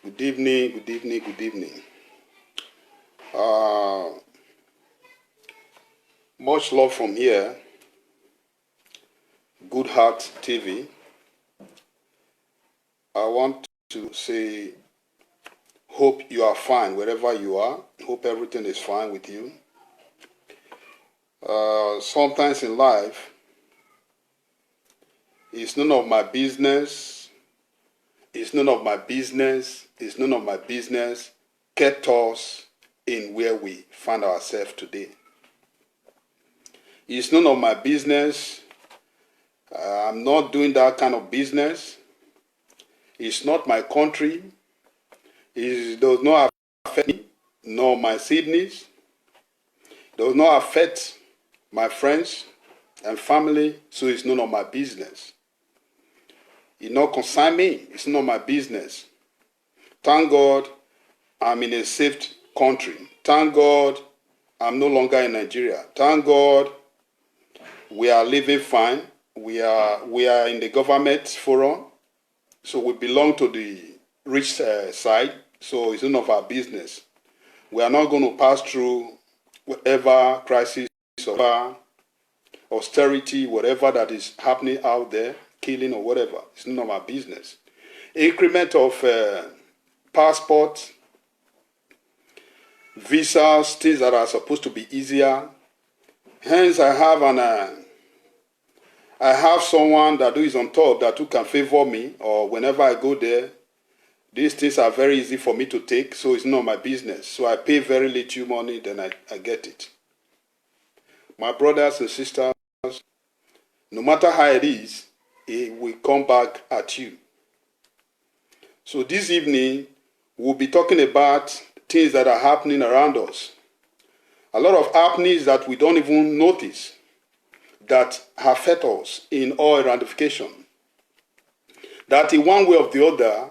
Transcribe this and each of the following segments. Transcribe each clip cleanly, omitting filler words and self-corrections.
Good evening, good evening, good evening. Uh, Much love from here, Good Heart TV. I want to say, hope you are fine wherever you are. Hope everything is fine with you. Sometimes in life, it's none of my business. It's none of my business. It's none of my business kept us in where we find ourselves today. It's none of my business. I'm not doing that kind of business. It's not my country. It does not affect me, nor my siblings. It does not affect my friends and family, so it's none of my business. It not concern me. It's not my business. Thank God I'm in a safe country. Thank God I'm no longer in Nigeria. Thank God we are living fine. We are in the government forum, so we belong to the rich side, so it's none of our business. We are not going to pass through whatever crisis or austerity, whatever that is happening out there, killing or whatever. It's none of our business. Increment of passport, visas, things that are supposed to be easier. Hence, I have someone that is on top that who can favor me, or whenever I go there, these things are very easy for me to take, so it's not my business. So I pay very little money, then I get it. My brothers and sisters, no matter how it is, it will come back at you. So this evening, we'll be talking about things that are happening around us. A lot of happenings that we don't even notice that affect us in all ramification. That in one way or the other,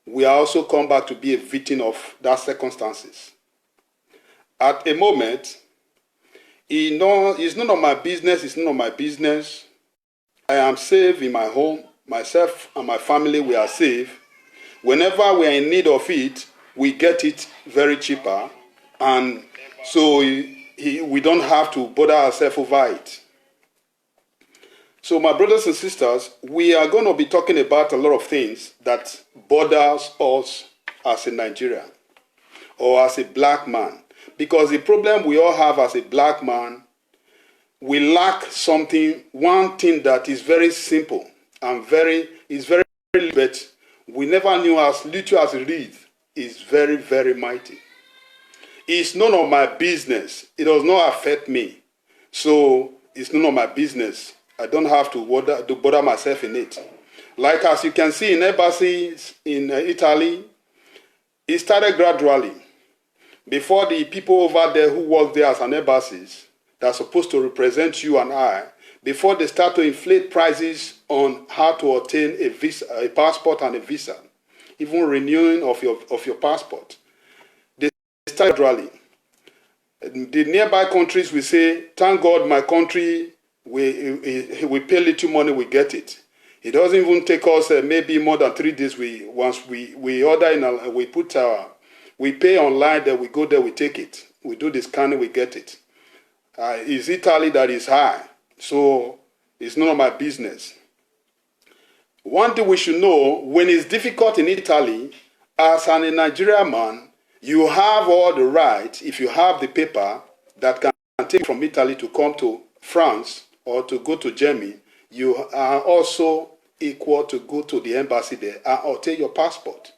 we are also come back to be a victim of that circumstances. At a moment, it's none of my business, it's none of my business. I am safe in my home, myself and my family, we are safe. Whenever we are in need of it, we get it very cheaper, and so we don't have to bother ourselves over it. So my brothers and sisters, we are going to be talking about a lot of things that bothers us as a Nigerian or as a black man. Because the problem we all have as a black man, we lack something, one thing that is very simple and very but we never knew as little as it is very, very mighty. It's none of my business. It does not affect me. So it's none of my business. I don't have to bother myself in it. Like as you can see in embassies in Italy, it started gradually. Before the people over there who work there as an embassies, that are supposed to represent you and I, before they start to inflate prices on how to obtain a visa, a passport and a visa, even renewing of your passport, they start gradually. The nearby countries will say, thank God my country, we pay little money, we get it. It doesn't even take us maybe more than 3 days. Once we order in, we pay online, then we go there, we take it. We do the scanning, we get it. It's Italy that is high, so it's none of my business. One thing we should know, when it's difficult in Italy, as a Nigerian man, you have all the right, if you have the paper, that can take you from Italy to come to France or to go to Germany, you are also equal to go to the embassy there and obtain your passport.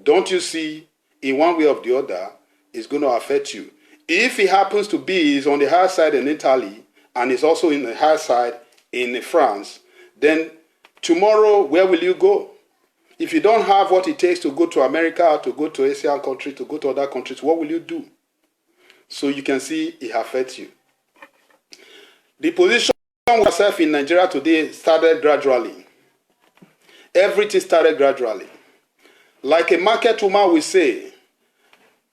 Don't you see, in one way or the other, it's going to affect you. If it happens to be is on the high side in Italy and it's also in the high side in France, then tomorrow, where will you go? If you don't have what it takes to go to America, to go to Asian countries, to go to other countries, what will you do? So you can see it affects you. The position of yourself in Nigeria today started gradually. Everything started gradually. Like a market woman will say,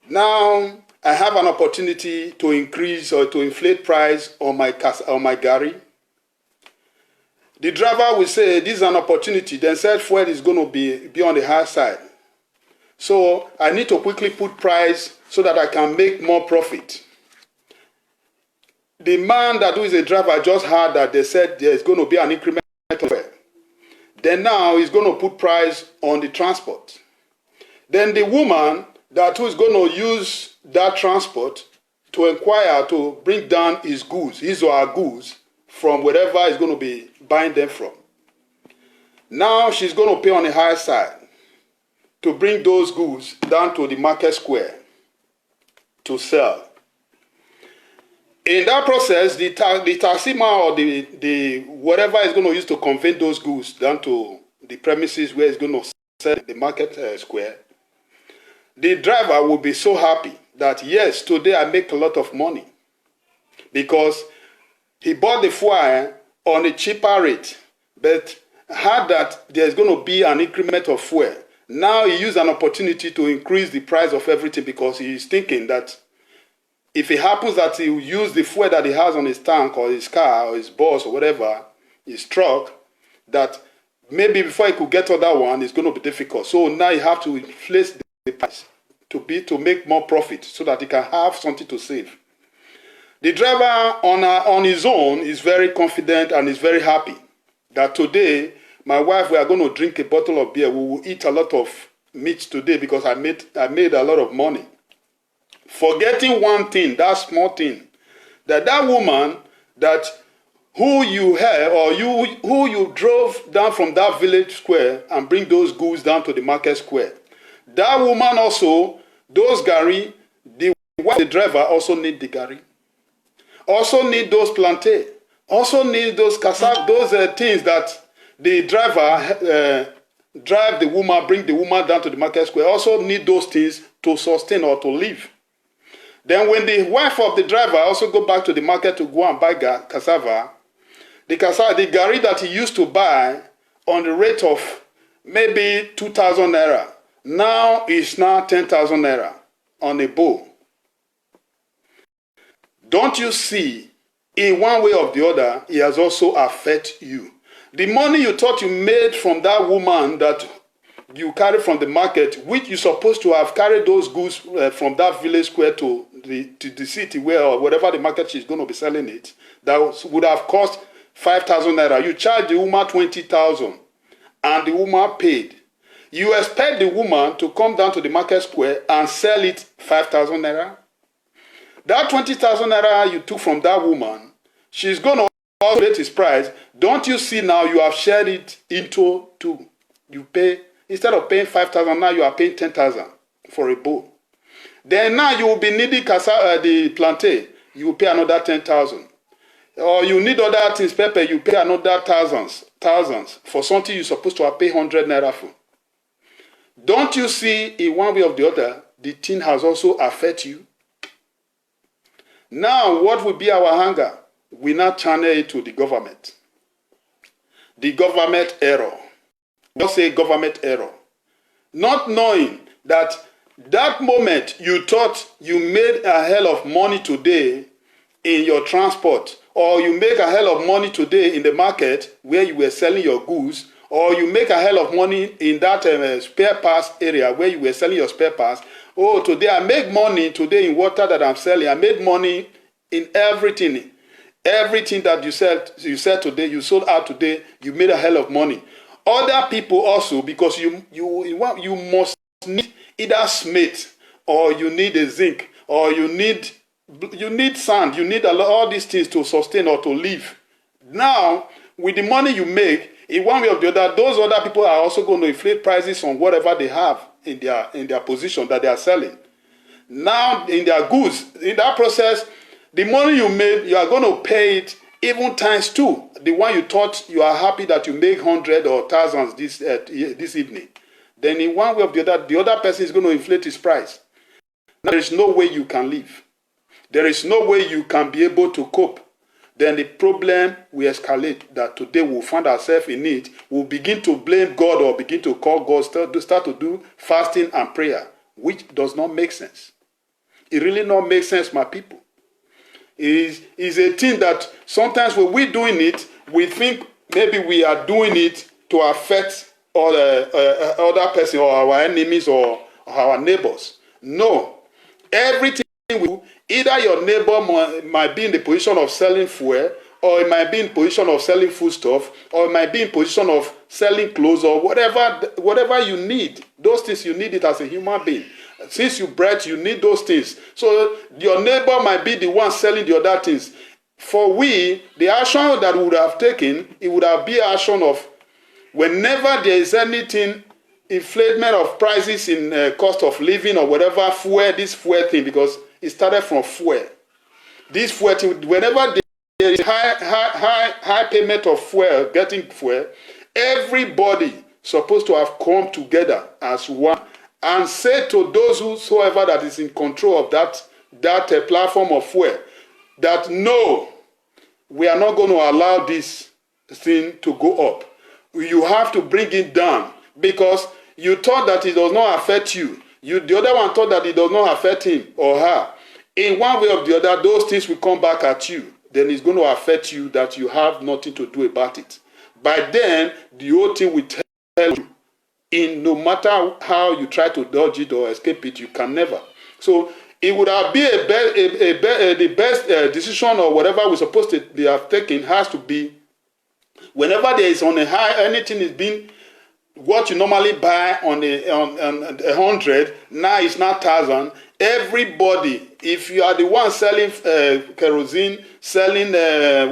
now I have an opportunity to increase or to inflate price on my gari. The driver will say, this is an opportunity. Then said fuel is going to be on the high side. So I need to quickly put price so that I can make more profit. The man that who is a driver just heard that they said there's going to be an increment of fuel. Then now he's going to put price on the transport. Then the woman that who is going to use that transport to inquire to bring down his goods, his or her goods, from wherever he's going to be buying them from. Now she's going to pay on the higher side to bring those goods down to the market square to sell. In that process, the taxi man or the whatever is going to use to convey those goods down to the premises where it's going to sell the market square, the driver will be so happy that yes, today I make a lot of money because he bought the fuel on a cheaper rate, but heard that there's going to be an increment of fuel. Now he used an opportunity to increase the price of everything because he is thinking that if it happens that he will use the fuel that he has on his tank or his car or his bus or whatever, his truck, that maybe before he could get other one, it's going to be difficult. So now you have to inflate the price to make more profit so that he can have something to save. The driver on his own is very confident and is very happy that today my wife, we are going to drink a bottle of beer. We will eat a lot of meat today because I made a lot of money. Forgetting one thing, that small thing, that woman who you had or who you drove down from that village square and bring those goods down to the market square. That woman also, those gari, the driver also need the gari. Also need those plantain. Also need those cassava, those things that the driver drive the woman, bring the woman down to the market square. Also need those things to sustain or to live. Then when the wife of the driver also go back to the market to go and buy cassava, the gari that he used to buy on the rate of maybe 2,000 naira, now is now 10,000 naira on a bowl. Don't you see, in one way or the other, it has also affected you. The money you thought you made from that woman that you carry from the market, which you're supposed to have carried those goods from that village square to the city where or whatever the market she's going to be selling it, that would have cost 5,000 naira. You charge the woman 20,000 and the woman paid. You expect the woman to come down to the market square and sell it 5,000 naira? That 20,000 naira you took from that woman, she's going to also rate its price. Don't you see now you have shared it into two? You pay, instead of paying 5,000, now you are paying 10,000 for a bowl. Then now you will be needing the plantain, you will pay another 10,000. Or you need other things, pepper, you pay another thousands for something you're supposed to have paid 100 naira for. Don't you see, in one way or the other, the thing has also affected you? Now, what will be our hunger? We now channel it to the government. The government error. Don't say government error. Not knowing that moment you thought you made a hell of money today in your transport, or you make a hell of money today in the market where you were selling your goods, or you make a hell of money in that spare parts area where you were selling your spare parts. Oh, today I make money today in water that I'm selling. I made money in everything. Everything that you said today, you sold out today, you made a hell of money. Other people also, because you must need either cement, or you need a zinc, or you need sand, you need all these things to sustain or to live. Now, with the money you make, in one way or the other, those other people are also going to inflate prices on whatever they have in their position that they are selling. Now, in their goods, in that process, the money you made, you are going to pay it even times two. The one you thought you are happy that you make 100 or thousands this evening. Then in one way or the other person is going to inflate his price. Now, there is no way you can live. There is no way you can be able to cope. Then the problem will escalate, that today we'll find ourselves in it. We'll begin to blame God or begin to call God, start to do fasting and prayer, which does not make sense. It really not makes sense, my people. It is a thing that sometimes when we're doing it, we think maybe we are doing it to affect other person or our enemies or our neighbors. No. Everything we do, either your neighbor might be in the position of selling fuel, or it might be in position of selling foodstuff, or it might be in position of selling clothes, or whatever you need. Those things you need it as a human being. Since you breathe, you need those things. So your neighbor might be the one selling the other things. For we, the action that we would have taken, it would have been action of whenever there is anything, inflation of prices in cost of living or whatever, fuel, this fuel thing, because it started from fuel. This fuel thing, whenever there is high payment of fuel, getting fuel, everybody supposed to have come together as one and say to those whosoever that is in control of that platform of fuel, that no, we are not going to allow this thing to go up. You have to bring it down, because you thought that it does not affect you. The other one thought that it does not affect him or her. In one way or the other, those things will come back at you. Then it's going to affect you that you have nothing to do about it. By then, the whole thing will tell you. No matter how you try to dodge it or escape it, you can never. So it would have been the best decision, or whatever we're supposed to have taken has to be whenever there is on a high, anything is being what you normally buy on 100, now it's not 1,000. Everybody, if you are the one selling kerosene, selling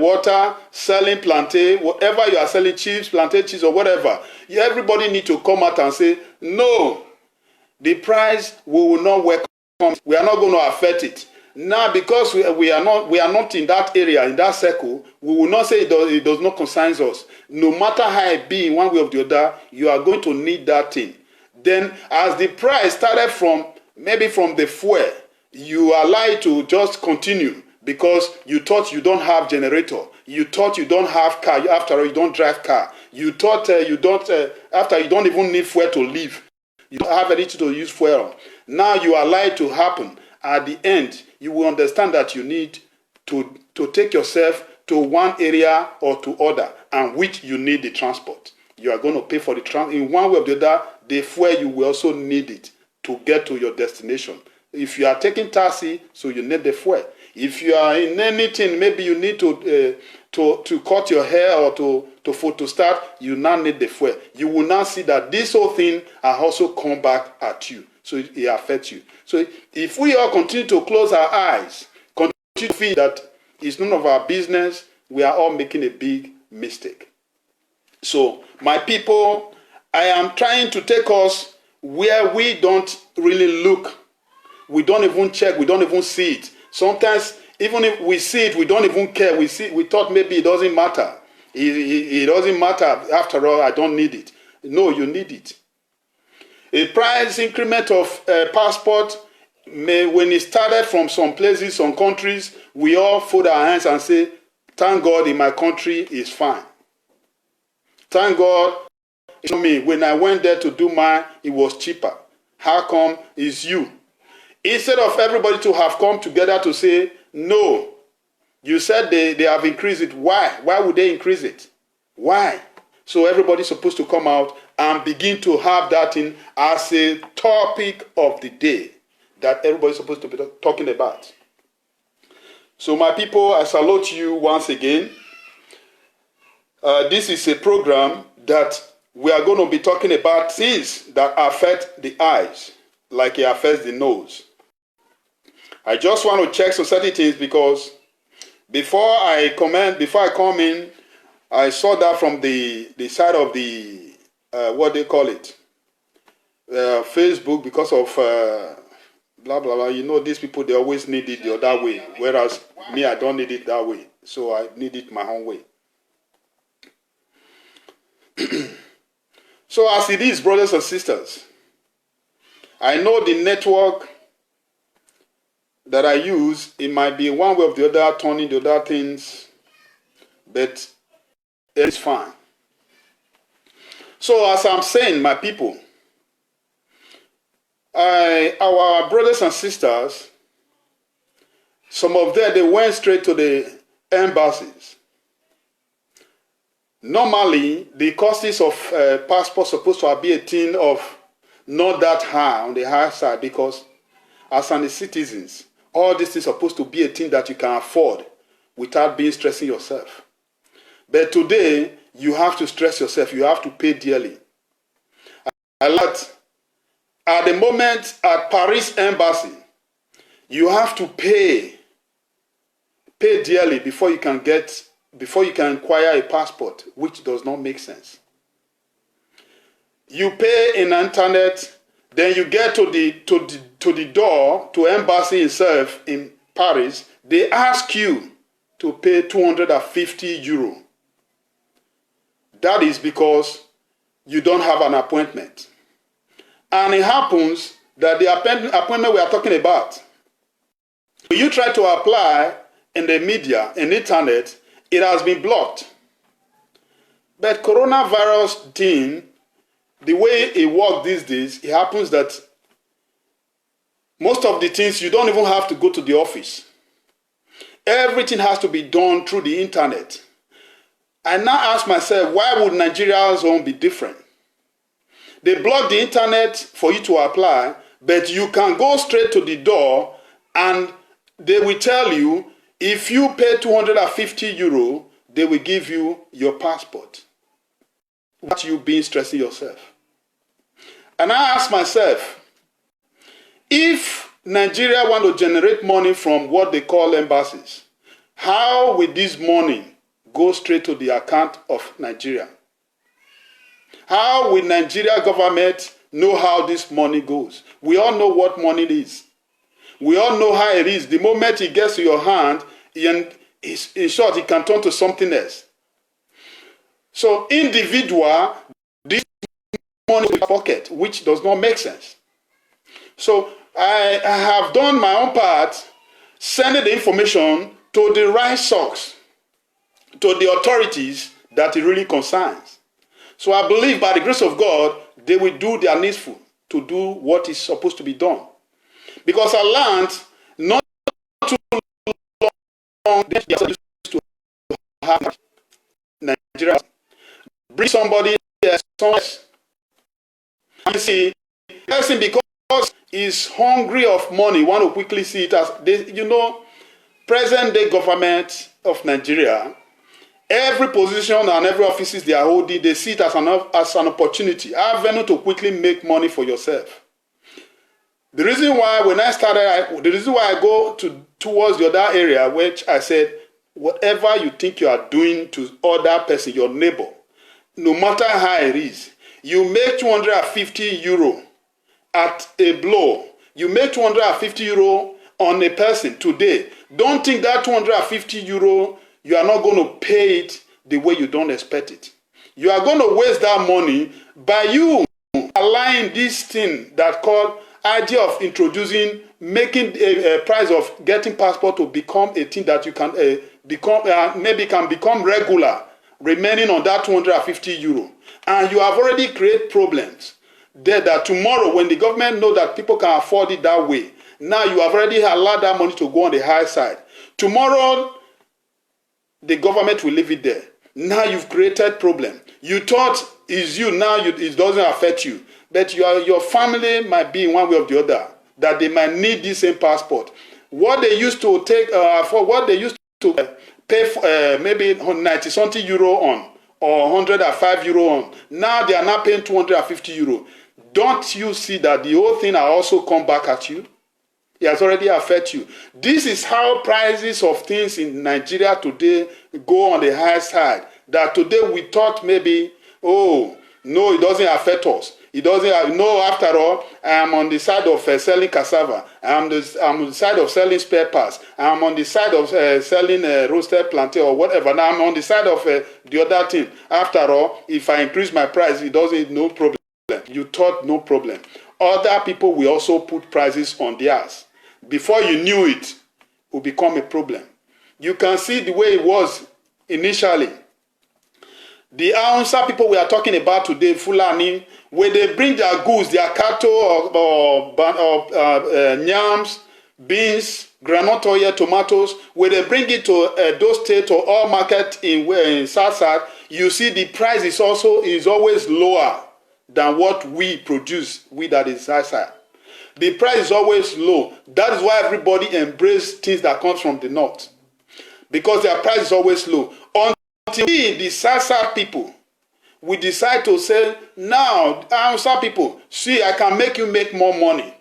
water, selling plantain, whatever you are selling, chips, plantain cheese or whatever, everybody need to come out and say, no, the price we will not welcome. We are not going to affect it. Now, because we are not in that area, in that circle, we will not say it does not concern us. No matter how it be in one way or the other, you are going to need that thing. Then, as the price started from the fuel, you allow it to just continue because you thought you don't have generator. You thought you don't have car. After all, you don't drive car. You thought after you don't even need fuel to live. You don't have anything to use fuel on. Now you allow it to happen. At the end, you will understand that you need to take yourself to one area or to other, and which you need the transport. You are going to pay for the transport. In one way or the other, the fuel, you will also need it to get to your destination. If you are taking taxi, so you need the fuel. If you are in anything, maybe you need to cut your hair or to start, you now need the fuel. You will now see that this whole thing has also come back at you. So it affects you. So if we all continue to close our eyes, continue to feel that it's none of our business, we are all making a big mistake. So my people, I am trying to take us where we don't really look. We don't even check. We don't even see it. Sometimes, even if we see it, we don't even care. We thought maybe it doesn't matter. It doesn't matter. After all, I don't need it. No, you need it. A price increment of passport, when it started from some places, some countries, we all fold our hands and say, thank God in my country is fine. Thank God, me. When I went there to do mine, it was cheaper. How come it's you? Instead of everybody to have come together to say, no, you said they have increased it. Why? Why would they increase it? Why? So everybody's supposed to come out and begin to have that in as a topic of the day that everybody's supposed to be talking about. So my people, I salute you once again. This is a program that we are going to be talking about things that affect the eyes, like it affects the nose. I just want to check some certain things because before I come in, I saw that from the side of the, what they call it, Facebook, because of blah, blah, blah. You know, these people, they always need it the other way, whereas me, I don't need it that way. So I need it my own way. So as it is, brothers and sisters, I know the network that I use, it might be one way or the other, turning the other things, but it's fine. So as I'm saying, my people, our brothers and sisters, some of them, they went straight to the embassies. Normally, the costs of passport supposed to be a thing of not that high, on the high side, because as an citizens, all this is supposed to be a thing that you can afford without being stressing yourself. But today, you have to stress yourself. You have to pay dearly. A lot. At the moment, at Paris Embassy, you have to pay dearly before you can acquire a passport, which does not make sense. You pay in the internet, then you get to the door, to embassy itself in Paris, they ask you to pay 250 euro. That is because you don't have an appointment. And it happens that the appointment we are talking about, when you try to apply in the media, in the internet, it has been blocked. But coronavirus thing, the way it works these days, it happens that most of the things you don't even have to go to the office. Everything has to be done through the internet. I now ask myself, why would Nigeria's own be different? They block the internet for you to apply, but you can go straight to the door and they will tell you, if you pay 250 euro, they will give you your passport. What you been stressing yourself? And I ask myself, if Nigeria want to generate money from what they call embassies, how will this money go straight to the account of Nigeria? How will Nigeria government know how this money goes? We all know what money is. We all know how it is. The moment it gets to your hand, in short, it can turn to something else. So individual, this money in your pocket, which does not make sense. So I have done my own part, sending the information to the right source, to the authorities that it really concerns. So I believe by the grace of God, they will do their needful to do what is supposed to be done. Because I learned not too long, they used to have Nigeria. Bring somebody else. You see, person because he's hungry of money, want to quickly see it as, present day government of Nigeria, every position and every offices they are holding, they see it as an opportunity, avenue to quickly make money for yourself. The reason why I go towards the other area, which I said, whatever you think you are doing to other person, your neighbor, no matter how it is, you make 250 euro at a blow. You make 250 euro on a person today. Don't think that 250 euro, you are not going to pay it the way you don't expect it. You are going to waste that money by you allowing this thing that called idea of introducing, making a price of getting passport to become a thing that you can become regular, remaining on that 250 euro. And you have already created problems there that tomorrow when the government know that people can afford it that way, now you have already allowed that money to go on the high side. Tomorrow, the government will leave it there. Now you've created problem. You thought it's you, now it doesn't affect you. But your family might be in one way or the other, that they might need this same passport. What they used to take, for what they used to pay for, maybe 90 something euro on, or 105 euro on, now they are not paying 250 euro. Don't you see that the whole thing will also come back at you? It has already affected you. This is how prices of things in Nigeria today go on the high side. That today we thought maybe, oh, no, it doesn't affect us. It doesn't. No, after all, I am on the side of selling cassava. I'm on the side of selling spare parts. I'm on the side of selling roasted plantain or whatever. Now I'm on the side of the other thing. After all, if I increase my price, it doesn't, no problem. You thought no problem. Other people will also put prices on theirs. Before you knew it, it will become a problem. You can see the way it was initially. The Hausa people we are talking about today, Fulani, where they bring their goods, their cattle or yams, beans, groundnut oil, tomatoes, where they bring it to those states or all market in South, you see the price is always lower than what we produce, we that is outside. The price is always low. That is why everybody embrace things that comes from the north, because their price is always low. Until we, the Sasa people, we decide to say, now, Hausa people, see, I can make you make more money.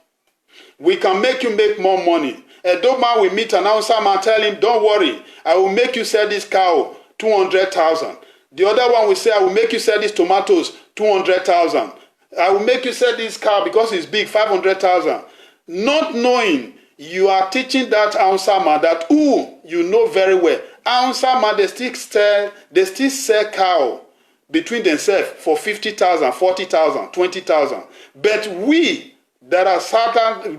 We can make you make more money. A dope man will meet an Hausa man, tell him, don't worry, I will make you sell this cow 200,000. The other one will say, I will make you sell these tomatoes 200,000. I will make you sell this cow because it's big, 500,000. Not knowing you are teaching that Hausa man that, you know very well. Hausa man, they still sell cow between themselves for 50,000, 40,000, 20,000. But we that are Satan,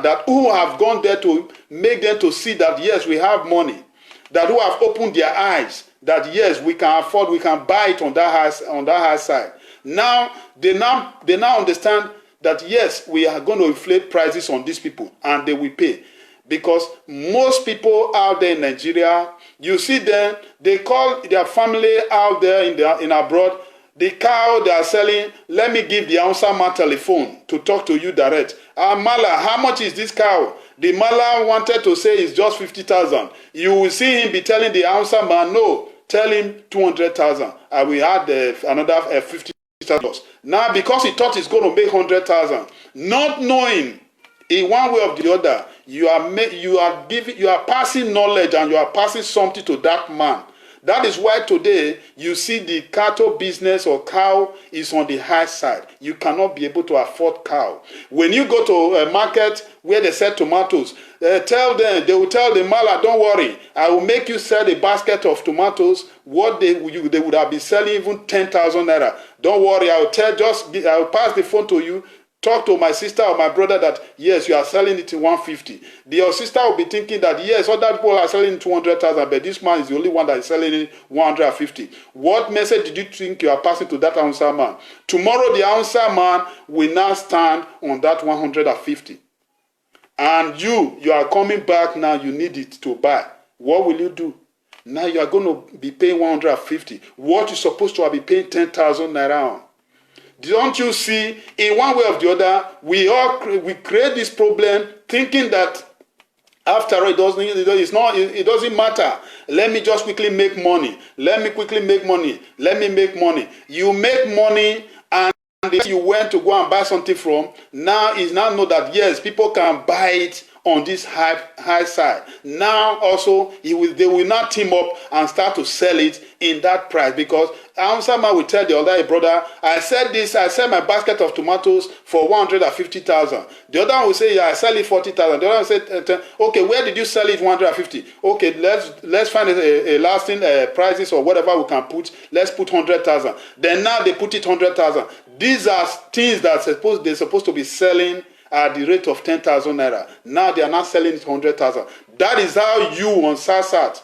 that who have gone there to make them to see that yes, we have money, that who have opened their eyes, that yes, we can afford, we can buy it on that high side. Now they now understand that yes, we are going to inflate prices on these people, and they will pay. Because most people out there in Nigeria, you see them, they call their family out there in abroad, the cow they are selling, let me give the Hausa man telephone to talk to you direct. Mala, how much is this cow? The Mala wanted to say it's just 50,000. You will see him be telling the Hausa man, no, tell him 200,000. I will add another 50,000. Now, because he thought he's going to make 100,000, not knowing in one way or the other, you are passing knowledge and you are passing something to that man. That is why today you see the cattle business or cow is on the high side. You cannot be able to afford cow. When you go to a market where they sell tomatoes, they will tell the mala, don't worry, I will make you sell a basket of tomatoes. What they would have been selling even 10,000 naira. Don't worry, I will pass the phone to you. Talk to my sister or my brother that, yes, you are selling it in 150. Your sister will be thinking that, yes, other people are selling 200,000, but this man is the only one that is selling it 150. What message did you think you are passing to that Hausa man? Tomorrow, the Hausa man will now stand on that 150. And you are coming back now, you need it to buy. What will you do? Now you are going to be paying 150. What you're supposed to be paying 10,000 naira on. Don't you see, in one way or the other, we create this problem thinking that after all, it doesn't matter. Let me just quickly make money. Let me quickly make money. Let me make money. You make money, and if you went to go and buy something from, now is now know that yes, people can buy it on this high side. Now also, they will not team up and start to sell it in that price, because Hausa man will tell the other brother, I sell my basket of tomatoes for 150,000. The other one will say, yeah, I sell it 40,000. The other one will say, okay, where did you sell it 150? Okay, let's find a lasting prices or whatever we can put. Let's put 100,000. Then now they put it 100,000. These are things that they're supposed to be selling at the rate of 10,000 naira. Now they are not selling it 100,000. That is how you on SASAT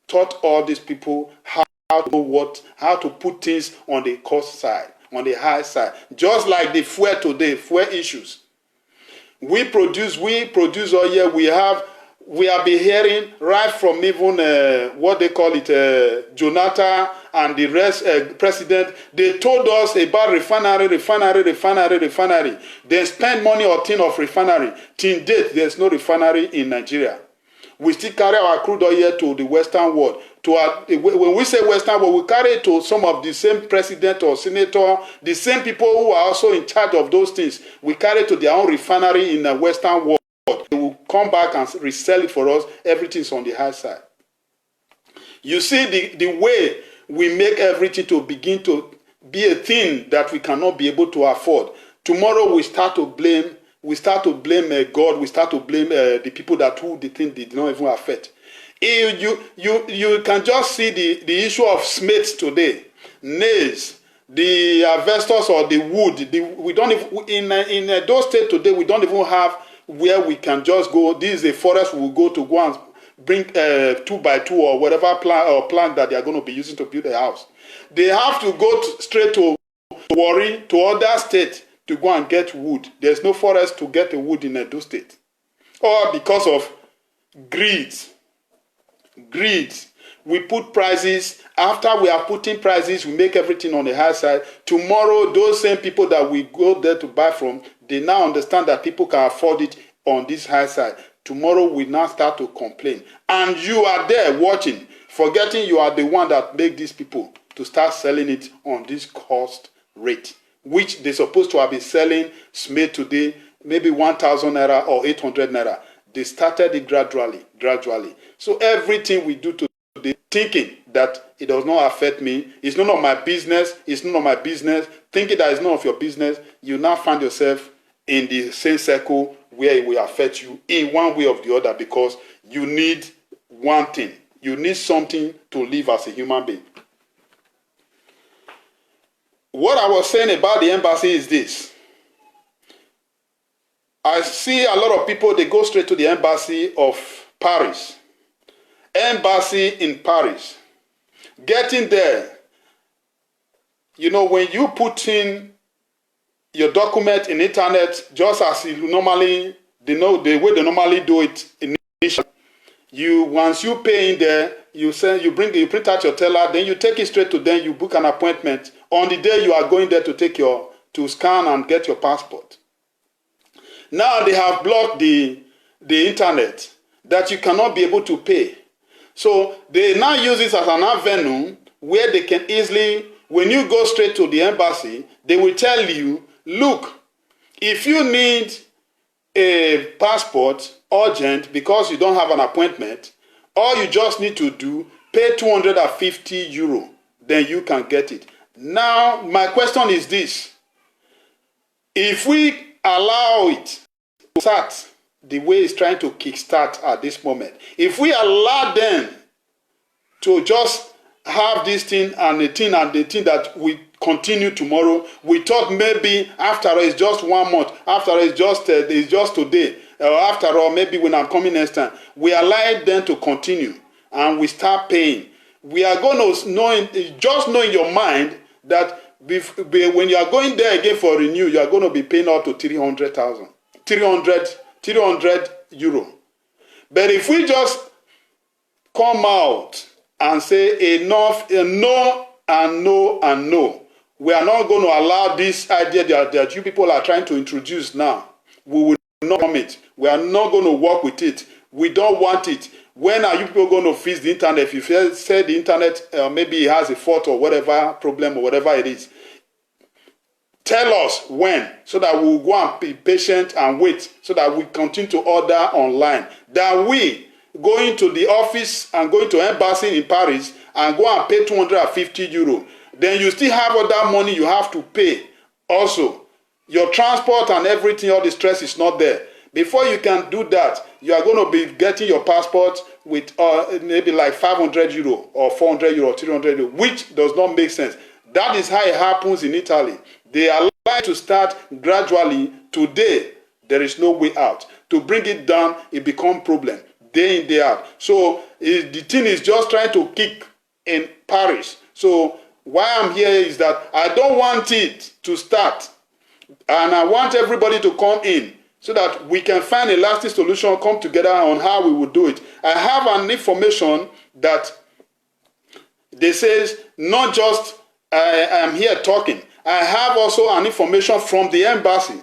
taught all these people how to put things on the cost side, on the high side. Just like the fuel today, fuel issues. We produce all year. We have been hearing right from even what they call it, Jonathan and the rest president. They told us about refinery. They spend money on tin of refinery. Till date, there's no refinery in Nigeria. We still carry our crude oil to the Western world. When we say Western world, we carry it to some of the same president or senator, the same people who are also in charge of those things. We carry it to their own refinery in the Western world. They will come back and resell it for us. Everything's on the high side. You see the way we make everything to begin to be a thing that we cannot be able to afford. Tomorrow we start to blame God. We start to blame the people who the thing did not even affect. You can just see the issue of Smiths today, nails, the harvesters or the wood. We don't even in those states today. We don't even have where we can just go. This is a forest we will go and bring 2x2 or whatever plank that they are going to be using to build a house. They have to go straight to Warri, to other states to go and get wood. There's no forest to get the wood in Edo State. Or because of greed. we put prices. After we are putting prices, we make everything on the high side. Tomorrow, those same people that we go there to buy from, they now understand that people can afford it on this high side. Tomorrow, we now start to complain. And you are there watching, forgetting you are the one that make these people to start selling it on this cost rate, which they're supposed to have been selling made today, maybe 1,000 naira or 800 naira. They started it gradually. So everything we do today, thinking that it does not affect me, it's none of my business, thinking that it's none of your business, you now find yourself in the same circle where it will affect you in one way or the other, because you need one thing. You need something to live as a human being. What I was saying about the embassy is this. I see a lot of people, they go straight to the embassy of Paris. Embassy in Paris. Getting there, you know, when you put in your document in internet, just as you normally, the way they normally do it initially, once you pay in there, you print out your teller, then you take it straight to them, you book an appointment on the day you are going there to scan and get your passport. Now they have blocked the internet that you cannot be able to pay. So they now use this as an avenue where they can easily, when you go straight to the embassy, they will tell you, look, if you need a passport urgent because you don't have an appointment, all you just need to do, pay 250 euro, then you can get it. Now, my question is this. If we allow it to start the way it's trying to kickstart at this moment, if we allow them to just have this thing and the thing that we continue tomorrow, we thought maybe after all it's just 1 month, after all it's just today, or after all maybe when I'm coming next time, we allow them to continue and we start paying. We are going to just know in your mind that when you are going there again for renew, you are going to be paying up to 300 euro. But if we just come out and say enough, no and no and no, we are not going to allow this idea that you people are trying to introduce now. We will not come it. We are not going to work with it. We don't want it. When are you people going to fix the internet? If you say the internet maybe it has a fault or whatever problem or whatever it is, tell us when, so that we'll go and be patient and wait, so that we continue to order online. That we going to the office and going to embassy in Paris and go and pay 250 euro. Then you still have other money you have to pay. Also, your transport and everything, all the stress is not there. Before you can do that, you are going to be getting your passport with maybe like 500 euro or 400 euro or 300 euro, which does not make sense. That is how it happens in Italy. They allow to start gradually. Today, there is no way out. To bring it down, it becomes problem day in, day out. So the thing is just trying to kick in Paris. So why I'm here is that I don't want it to start. And I want everybody to come in so that we can find a lasting solution, come together on how we will do it. I have an information that they says not just I am here talking. I have also an information from the embassy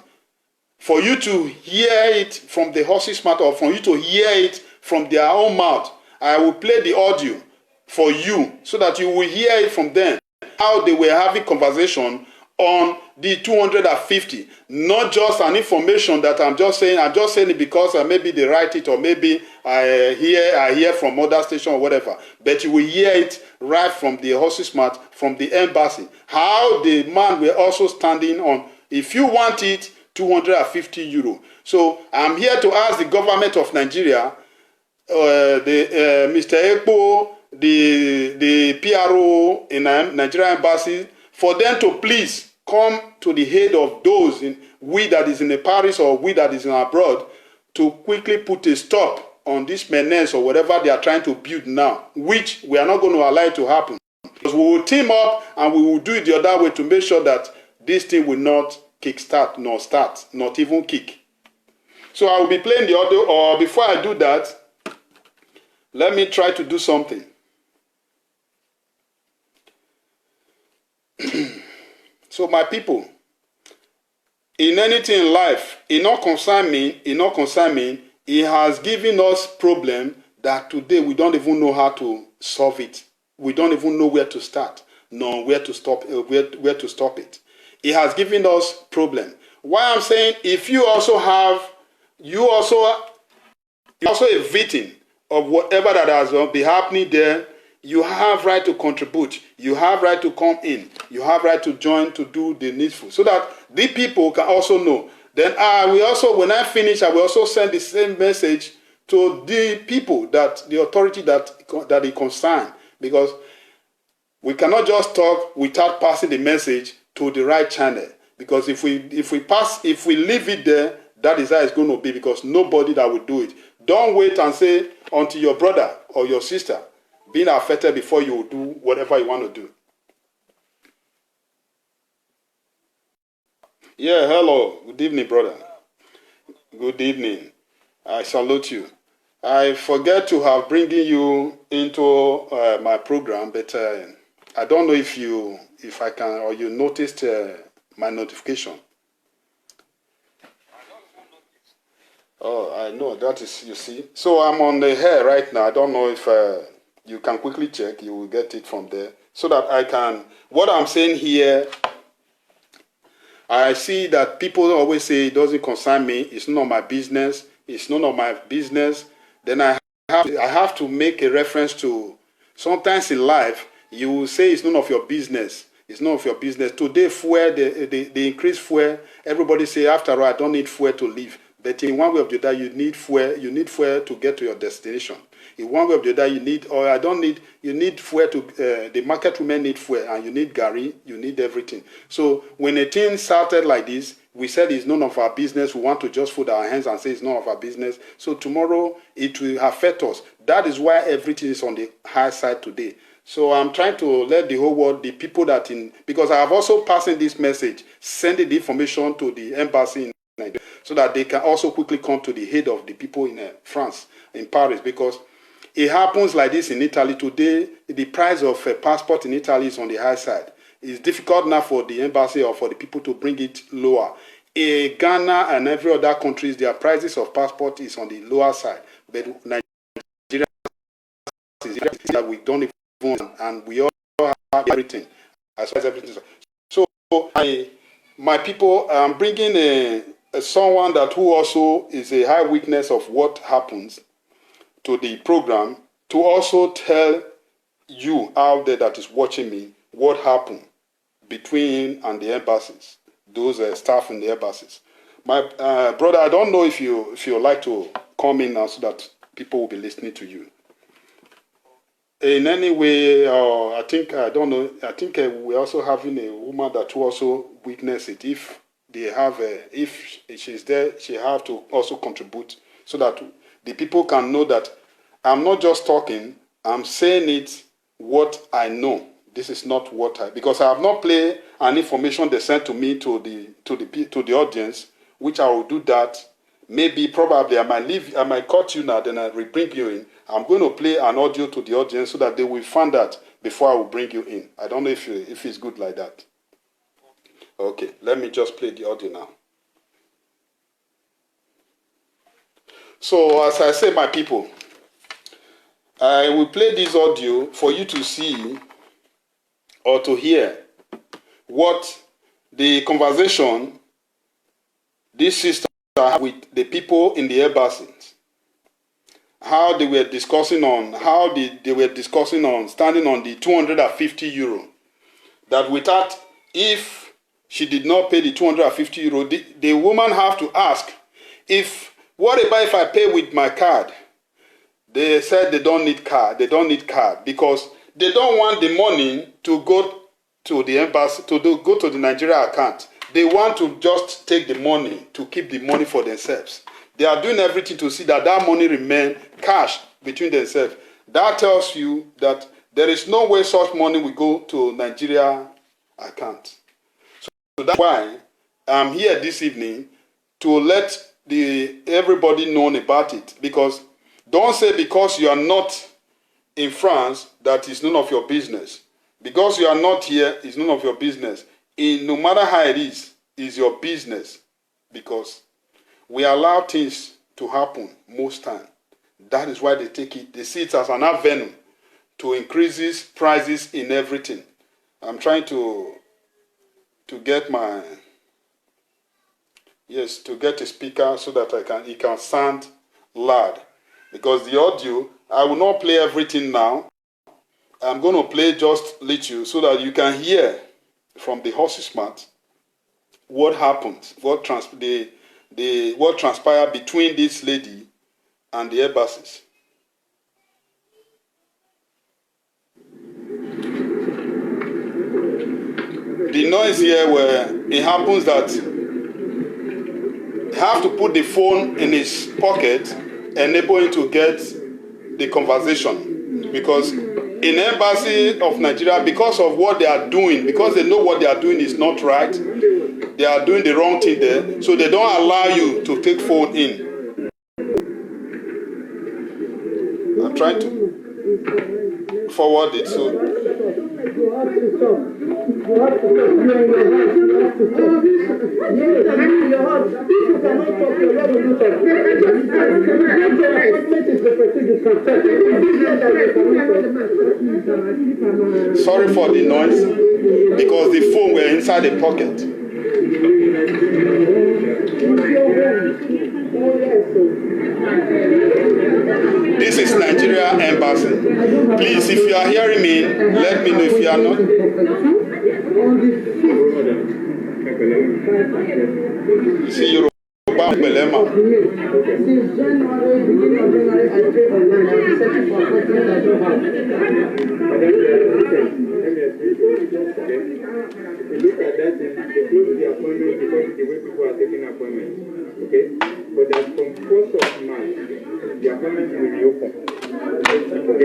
for you to hear it from the horse's mouth or for you to hear it from their own mouth. I will play the audio for you so that you will hear it from them, how they were having conversation on the 250. Not just an information that I'm just saying it because maybe they write it or maybe I hear from other station or whatever. But you will hear it right from the horse's mouth, from the embassy. How the man were also standing on, if you want it, 250 euro. So I'm here to ask the government of Nigeria, Mr. Ekpo, the PRO in Nigerian embassy, for them to please come to the head of those we that is in the Paris or we that is in abroad to quickly put a stop on this menace or whatever they are trying to build now, which we are not going to allow it to happen. Because we will team up and we will do it the other way to make sure that this thing will not kickstart, nor start, not even kick. So I will be playing the audio, or before I do that, let me try to do something. So my people, in anything in life, it not concern me, it has given us problem that today we don't even know how to solve it. We don't even know where to start, nor where to stop, where to stop it. It has given us problem. Why I'm saying, if you also have, you're also a victim of whatever that has been happening there, you have right to contribute. You have right to come in. You have right to join to do the needful, so that the people can also know. Then we also, when I finish, I will also send the same message to the people, that the authority that it concern, because we cannot just talk without passing the message to the right channel. Because if we leave it there, that is how it's going to be, because nobody that will do it. Don't wait and say until your brother or your sister being affected before you do whatever you want to do. Yeah, hello. Good evening, brother. Good evening. I salute you. I forget to have bringing you into my program, but I don't know if I can, or you noticed my notification. Oh, I know, that is, you see. So I'm on the air right now. I don't know if you can quickly check. You will get it from there. So that I can, what I'm saying here, I see that people always say it doesn't concern me. It's none of my business. It's none of my business. Then I have to make a reference to, sometimes in life, you will say it's none of your business. It's none of your business. Today, fuel, the increased fuel, everybody say, after all, I don't need fuel to live. But in one way or the other, you need fuel to get to your destination. In one way or the other, you need fuel to, the market women need fuel, and you need Gary, you need everything. So when a thing started like this, we said it's none of our business. We want to just put our hands and say it's none of our business. So tomorrow, it will affect us. That is why everything is on the high side today. So I'm trying to let the whole world, the people that because I have also passing this message, sending the information to the embassy in Nigeria, so that they can also quickly come to the head of the people in France, in Paris, because it happens like this in Italy today. The price of a passport in Italy is on the high side. It's difficult now for the embassy or for the people to bring it lower. In Ghana and every other countries, their prices of passport is on the lower side. But Nigeria is that we don't even, and we all have everything as far as everything. So my people, I'm bringing someone that who also is a high witness of what happens to the program, to also tell you out there that is watching me what happened between him and the embassies, those staff in the embassies. My brother, I don't know if you like to come in now so that people will be listening to you. In any way, I think we're also having a woman that will also witness it. If they have, if she's there, she have to also contribute so that the people can know that I'm not just talking, I'm saying it what I know. This is not what because I have not played an information they sent to me to the audience, which I will do that. Maybe probably I might cut you now, then I will bring you in. I'm going to play an audio to the audience so that they will find that before I will bring you in. I don't know if it's good like that. Okay, let me just play the audio now. So as I say, my people, I will play this audio for you to see or to hear what the conversation this sister had with the people in the embassies. How they were discussing on standing on the 250 euro. That without, if she did not pay the 250 euro, the woman have to ask, what about if I pay with my card? They said they don't need card because they don't want the money to go to the embassy, go to the Nigeria account. They want to just take the money, to keep the money for themselves. They are doing everything to see that money remain cash between themselves. That tells you that there is no way such money will go to Nigeria account. So that's why I'm here this evening to let everybody know about it. Because don't say because you are not in France that is none of your business. Because you are not here, it's none of your business. No matter how it is your business. Because we allow things to happen most time. That is why they take it. They see it as an avenue to increase prices in everything. I'm trying to get to get a speaker so that it can sound loud. Because the audio, I will not play everything now. I'm going to play just little so that you can hear from the horse's mouth what happened, what transpired between this lady and the embassies. The noise here where it happens that he have to put the phone in his pocket, enable him to get the conversation. Because in the embassy of Nigeria, because of what they are doing, because they know what they are doing is not right, they are doing the wrong thing there, so they don't allow you to take phone in. I'm trying to forward it so. Sorry for the noise, because the phone were inside the pocket. This is Nigeria Embassy. Please, if you are hearing me, let me know if you are not. See Yoruba Belema. Since January, beginning of January, I pay online. I've been searching for appointments I don't have. If you look at that, they close the appointment because of the way people are taking appointments. Okay? But that from 1st of March, the appointment will reopen. Okay?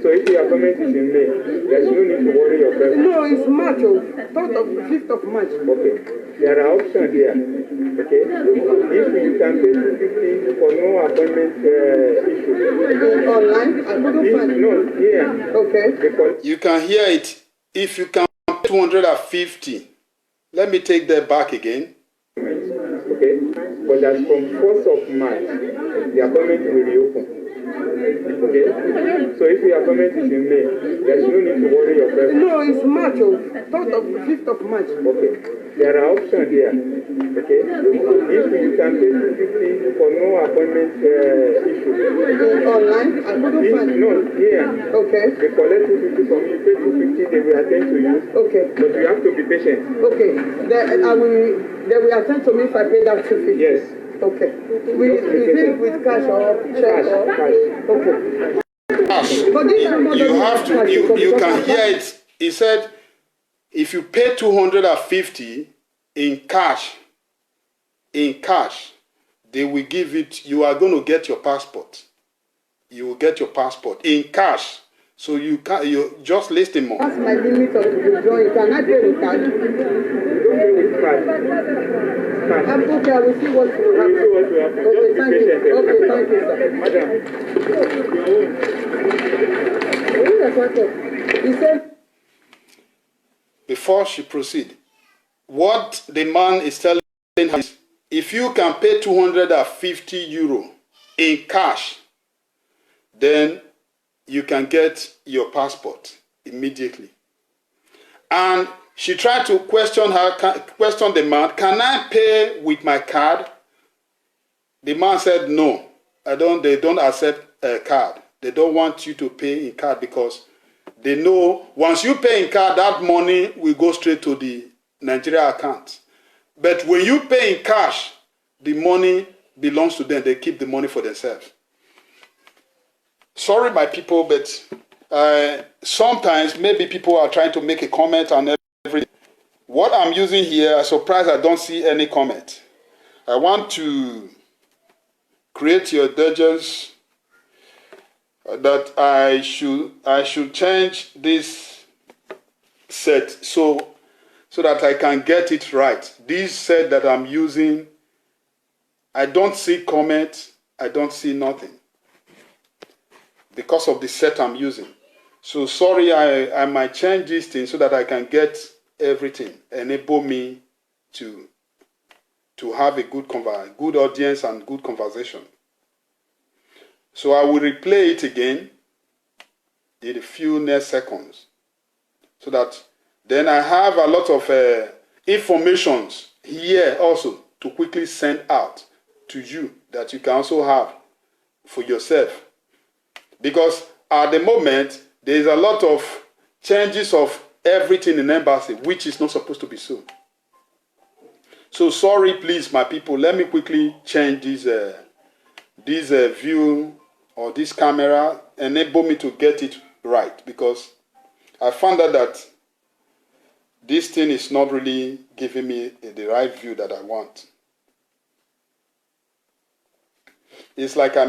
So if the appointment is in May, there's no need to worry yourself. No, it's March, 5th of March. Okay. There are options here. Okay? If you can pay 250 for no appointment issue. Online? I couldn't find it. No, here. Okay. Because You can hear it. If you can pay 250, let me take that back again. okay? But that's from 1st of March, the appointment will reopen. Okay? So if the appointment is in May, there's no need to worry yourself. No, it's March, 5th of March. Okay. There are options here. Okay? If you can pay 250 for no appointment issue. Online? I couldn't find it. No, here. Okay. They collect 250 from you, pay 250, they will attend to you. Okay. But you have to be patient. Okay. They will attend to me if I pay that 250. Yes. Okay. Is it with cash or check? Cash. Okay. Cash. But this number You doesn't have to. cash You because can I'm hear it. He said, if you pay 250 in cash, they will give it. You are going to get your passport. You will get your passport in cash. So you just list them more. That's my limit of withdrawing. Can I pay with cash? Don't pay with cash. Cash. Okay, I will see what will You happen. see what will happen. Okay, Just be thank you. patient. Okay, thank you, sir. Madam, He said, Before she proceed, what the man is telling her is, if you can pay 250 euro in cash, then you can get your passport immediately. And she tried to question the man, can I pay with my card? The man said, no, they don't accept a card. They don't want you to pay in card because they know once you pay in card, that money will go straight to the Nigeria account. But when you pay in cash, the money belongs to them. They keep the money for themselves. Sorry, my people, but sometimes maybe people are trying to make a comment and everything. What I'm using here, I'm surprised I don't see any comment. I want to create your digest that I should change this set so that I can get it right. This set that I'm using, I don't see comment, I don't see nothing because of the set I'm using. So sorry, I might change this thing so that I can get everything, enable me to have a good audience and good conversation. So I will replay it again in a few next seconds, so that then I have a lot of informations here also to quickly send out to you that you can also have for yourself. Because at the moment, there is a lot of changes of everything in embassy, which is not supposed to be so. So sorry, please, my people. Let me quickly change this view or this camera, enable me to get it right, because I found out that this thing is not really giving me the right view that I want. It's like I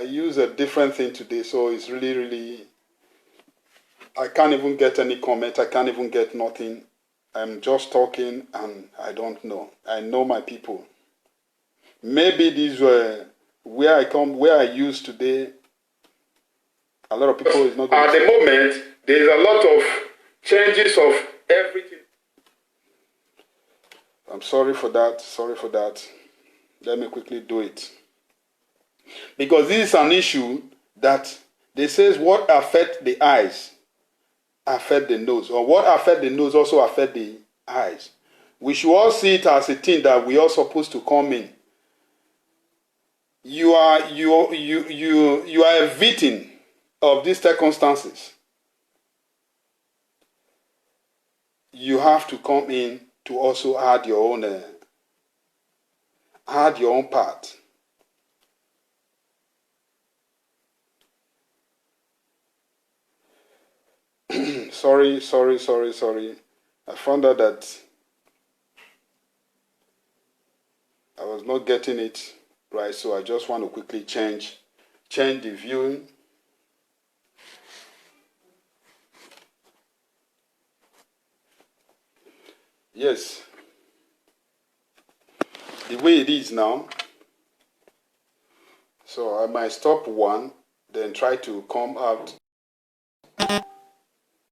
use a different thing today, so it's really, I can't even get any comment, I can't even get nothing. I'm just talking and I don't know. I know my people. Maybe these were where I use today. A lot of people is not going to. At the moment, there is a lot of changes of everything. I'm sorry for that. Let me quickly do it. Because this is an issue that they says what affect the eyes affect the nose, or what affect the nose also affect the eyes. We should all see it as a thing that we are supposed to come in. You are a victim of these circumstances. You have to come in to also add your own part. Sorry. I found out that I was not getting it right, so I just want to quickly change the viewing. Yes, the way it is now. So I might stop one, then try to come out